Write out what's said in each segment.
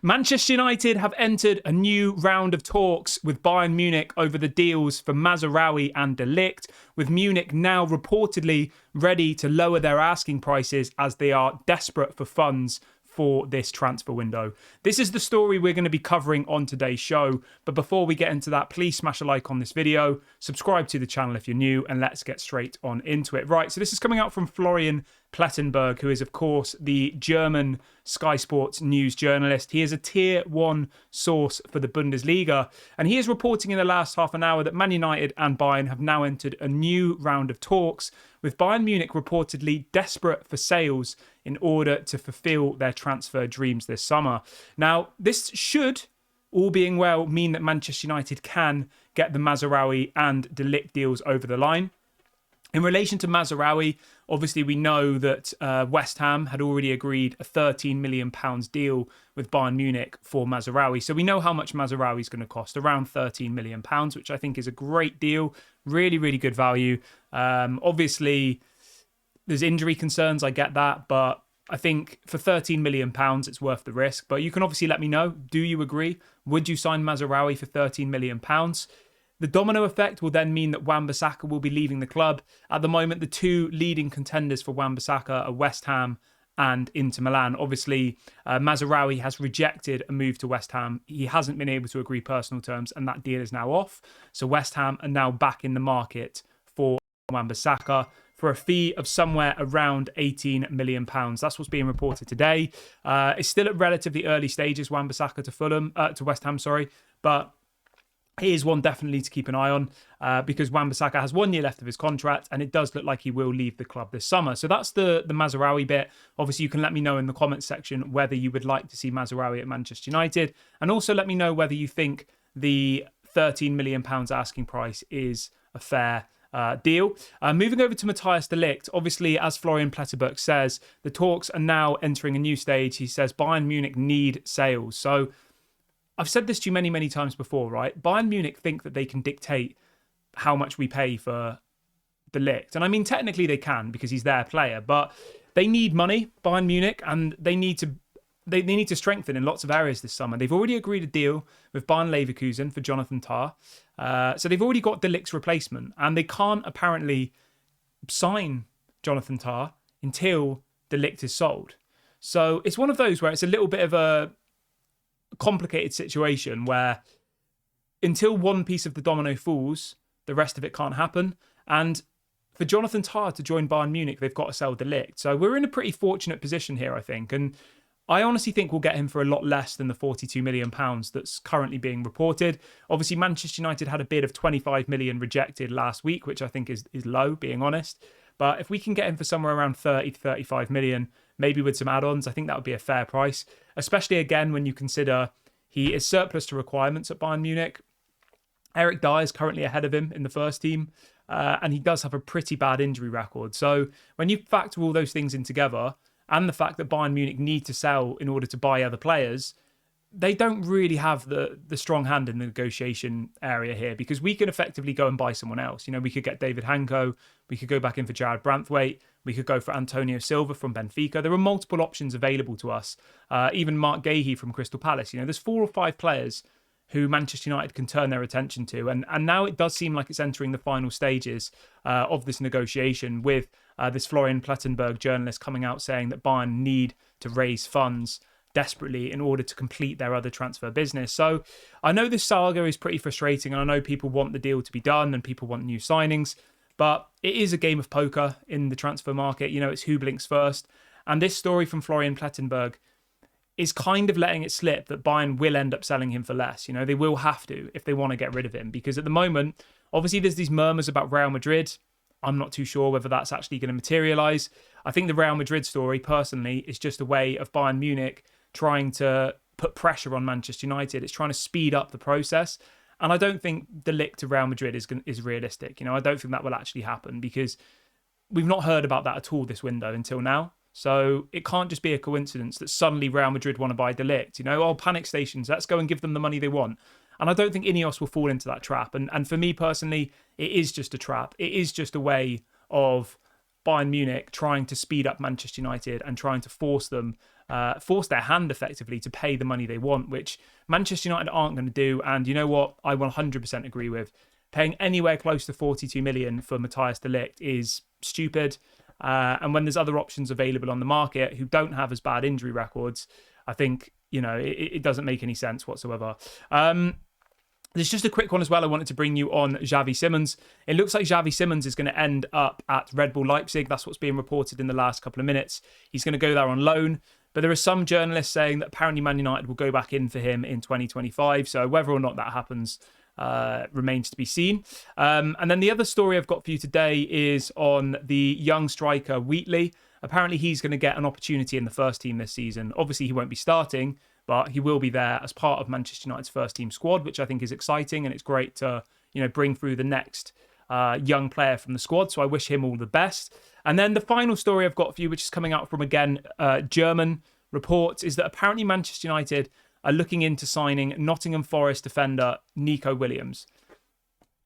Manchester United have entered a new round of talks with Bayern Munich over the deals for Mazraoui and Ligt, with Munich now reportedly ready to lower their asking prices as they are desperate for funds for this transfer window. This is the story we're going to be covering on today's show. But before we get into that, please smash a like on this video, subscribe to the channel if you're new, and let's get straight on into it. Right, so this is coming out from Florian Plettenberg, who is, of course, the German Sky Sports news journalist. He is a tier 1 source for the Bundesliga, and he is reporting in the last half an hour that Man United and Bayern have now entered a new round of talks, with Bayern Munich reportedly desperate for sales in order to fulfill their transfer dreams this summer. Now, this should, all being well, mean that Manchester United can get the Mazraoui and De Ligt deals over the line. In relation to Mazraoui, obviously we know that West Ham had already agreed a £13 million deal with Bayern Munich for Mazraoui. So we know how much Mazraoui is going to cost, around £13 million, which I think is a great deal. Really, really good value. Obviously, there's injury concerns, I get that, but I think for £13 million, it's worth the risk. But you can obviously let me know, do you agree? Would you sign Mazraoui for £13 million? The domino effect will then mean that Wan-Bissaka will be leaving the club. At the moment, the two leading contenders for Wan-Bissaka are West Ham and Inter Milan. Obviously, Mazraoui has rejected a move to West Ham. He hasn't been able to agree personal terms, and that deal is now off. So West Ham are now back in the market for Wan-Bissaka for a fee of somewhere around £18 million. That's what's being reported today. It's still at relatively early stages, Wan-Bissaka to West Ham, but he is one definitely to keep an eye on because Wan-Bissaka has 1 year left of his contract, and it does look like he will leave the club this summer. So that's the Mazraoui bit. Obviously, you can let me know in the comments section whether you would like to see Mazraoui at Manchester United, and also let me know whether you think the £13 million asking price is a fair deal. Moving over to Matthijs de Ligt, obviously, as Florian Plettenberg says, the talks are now entering a new stage. He says Bayern Munich need sales. So I've said this to you many, many times before, right? Bayern Munich think that they can dictate how much we pay for De Ligt. And I mean, technically they can because he's their player, but they need money, Bayern Munich, and they need to strengthen in lots of areas this summer. They've already agreed a deal with Bayern Leverkusen for Jonathan Tah. So they've already got De Ligt's replacement, and they can't apparently sign Jonathan Tah until De Ligt is sold. So it's one of those where it's a little bit of a complicated situation where until one piece of the domino falls, the rest of it can't happen. And for Jonathan Tah to join Bayern Munich, they've got to sell De Ligt. So we're in a pretty fortunate position here, I think. And I honestly think we'll get him for a lot less than the £42 million that's currently being reported. Obviously, Manchester United had a bid of £25 million rejected last week, which I think is low, being honest. But if we can get him for somewhere around 30 to 35 million, maybe with some add-ons, I think that would be a fair price, especially again when you consider he is surplus to requirements at Bayern Munich. Eric Dyer is currently ahead of him in the first team, and he does have a pretty bad injury record. So when you factor all those things in together, and the fact that Bayern Munich need to sell in order to buy other players, they don't really have the strong hand in the negotiation area here, because we can effectively go and buy someone else. You know, we could get David Hanko, we could go back in for Jared Branthwaite, we could go for Antonio Silva from Benfica. There are multiple options available to us. Even Mark Gahey from Crystal Palace. You know, there's 4 or 5 players who Manchester United can turn their attention to. And now it does seem like it's entering the final stages of this negotiation, with this Florian Plettenberg journalist coming out saying that Bayern need to raise funds desperately in order to complete their other transfer business. So I know this saga is pretty frustrating, and I know people want the deal to be done and people want new signings, but it is a game of poker in the transfer market. You know, it's who blinks first. And this story from Florian Plettenberg is kind of letting it slip that Bayern will end up selling him for less. You know, they will have to if they want to get rid of him, because at the moment, obviously there's these murmurs about Real Madrid. I'm not too sure whether that's actually going to materialise. I think the Real Madrid story, personally, is just a way of Bayern Munich trying to put pressure on Manchester United. It's trying to speed up the process. And I don't think the Ligt to Real Madrid is realistic. You know, I don't think that will actually happen, because we've not heard about that at all this window until now. So it can't just be a coincidence that suddenly Real Madrid want to buy De Ligt. You know, oh, panic stations, let's go and give them the money they want. And I don't think Ineos will fall into that trap. And for me personally, it is just a trap. It is just a way of Bayern Munich trying to speed up Manchester United and trying to force them force their hand effectively to pay the money they want, which Manchester United aren't going to do. And you know what? I 100% agree with. Paying anywhere close to 42 million for Matthijs de Ligt is stupid. And when there's other options available on the market who don't have as bad injury records, I think, it doesn't make any sense whatsoever. There's just a quick one as well I wanted to bring you on Xavi Simons. It looks like Xavi Simons is going to end up at Red Bull Leipzig. That's what's being reported in the last couple of minutes. He's going to go there on loan. But there are some journalists saying that apparently Man United will go back in for him in 2025. So whether or not that happens remains to be seen. And then the other story I've got for you today is on the young striker Wheatley. Apparently he's going to get an opportunity in the first team this season. Obviously he won't be starting, but he will be there as part of Manchester United's first team squad, which I think is exciting, and it's great to bring through the next young player from the squad. So I wish him all the best. And then the final story I've got for you, which is coming out from, again, German reports, is that apparently Manchester United are looking into signing Nottingham Forest defender Nico Williams.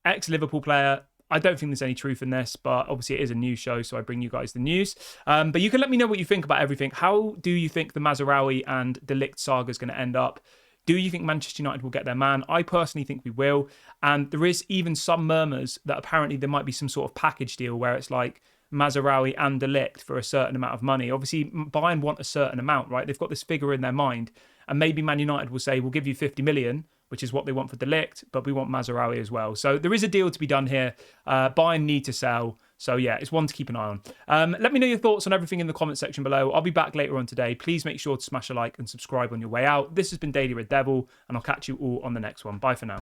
Ex-Liverpool player. I don't think there's any truth in this, but obviously it is a news show, so I bring you guys the news. But you can let me know what you think about everything. How do you think the Mazraoui and De Ligt saga is going to end up? Do you think Manchester United will get their man? I personally think we will. And there is even some murmurs that apparently there might be some sort of package deal where it's like Mazraoui and De Ligt for a certain amount of money. Obviously, Bayern want a certain amount, right? They've got this figure in their mind. And maybe Man United will say, we'll give you 50 million, which is what they want for De Ligt, but we want Mazraoui as well. So there is a deal to be done here. Bayern need to sell. So yeah, it's one to keep an eye on. Let me know your thoughts on everything in the comment section below. I'll be back later on today. Please make sure to smash a like and subscribe on your way out. This has been Daily Red Devil, and I'll catch you all on the next one. Bye for now.